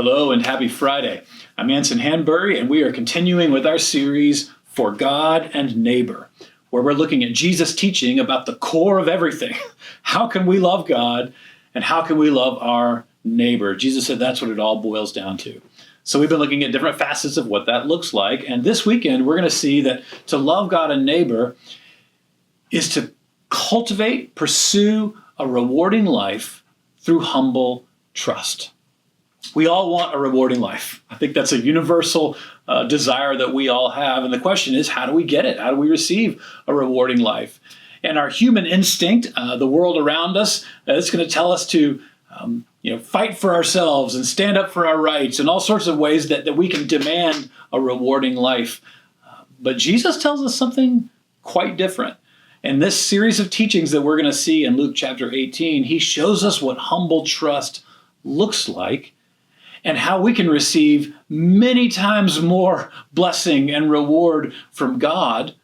Hello and happy Friday. I'm Anson and we are continuing with our series For God and Neighbor, where we're looking at Jesus' teaching about the core of everything. How can we love God and how can we love our neighbor? Jesus said that's what it all boils down to. So we've been looking at different facets of what that looks like. And this weekend, we're going to see that to love God and neighbor is to cultivate, pursue a rewarding life through humble trust. We all want a rewarding life. I think that's a universal desire that we all have. And the question is, how do we get it? How do we receive a rewarding life? And our human instinct, the world around us, it's going to tell us to fight for ourselves and stand up for our rights and all sorts of ways that we can demand a rewarding life. But Jesus tells us something quite different. In this series of teachings that we're going to see in Luke chapter 18, he shows us what humble trust looks like and how we can receive many times more blessing and reward from God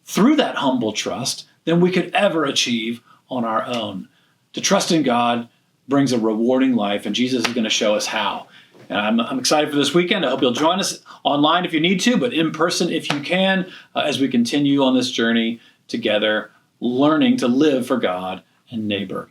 through that humble trust than we could ever achieve on our own. To trust in God brings a rewarding life, and Jesus is going to show us how. And I'm excited for this weekend. I hope you'll join us online if you need to, but in person if you can, as we continue on this journey together, learning to live for God and neighbor.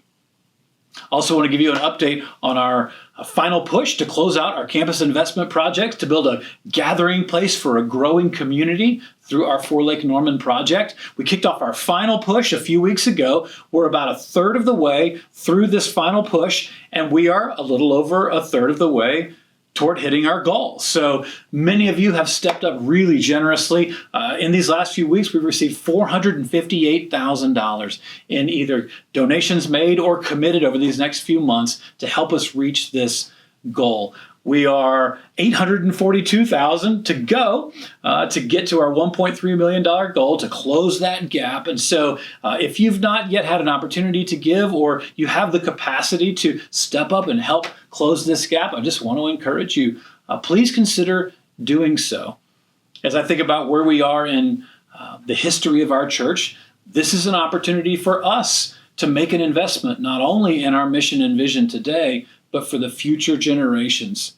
Also want to give you an update on our final push to close out our campus investment projects to build a gathering place for a growing community through our 4 Lake Norman project. We kicked off our final push a few weeks ago. We're about a third of the way through this final push, and we are a little over a third of the way toward hitting our goal. So many of you have stepped up really generously. In these last few weeks, we've received $458,000 in either donations made or committed over these next few months to help us reach this goal. We are $842,000 to go to get to our $1.3 million goal to close that gap. And so if you've not yet had an opportunity to give or you have the capacity to step up and help close this gap, I just want to encourage you, please consider doing so. As I think about where we are in the history of our church, this is an opportunity for us to make an investment not only in our mission and vision today, but for the future generations.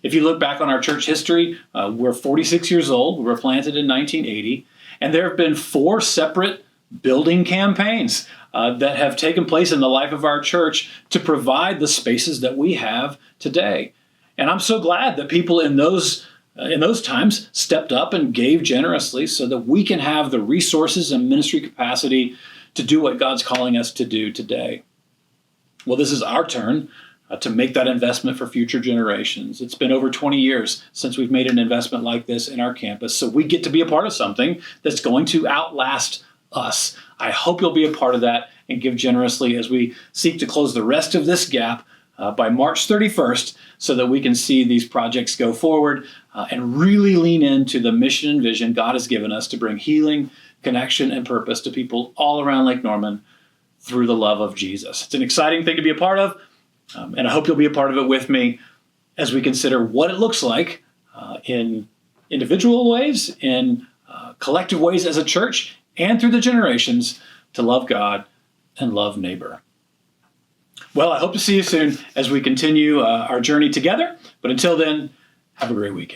If you look back on our church history, we're 46 years old. We were planted in 1980, and there have been 4 separate building campaigns that have taken place in the life of our church to provide the spaces that we have today. And I'm so glad that people in those times stepped up and gave generously so that we can have the resources and ministry capacity to do what God's calling us to do today. Well, this is our turn to make that investment for future generations. It's been over 20 years since we've made an investment like this in our campus, so we get to be a part of something that's going to outlast us. I hope you'll be a part of that and give generously as we seek to close the rest of this gap by March 31st so that we can see these projects go forward and really lean into the mission and vision God has given us to bring healing, connection, and purpose to people all around Lake Norman through the love of Jesus. It's an exciting thing to be a part of. And I hope you'll be a part of it with me as we consider what it looks like in individual ways, in collective ways as a church, and through the generations to love God and love neighbor. Well, I hope to see you soon as we continue our journey together. But until then, have a great weekend.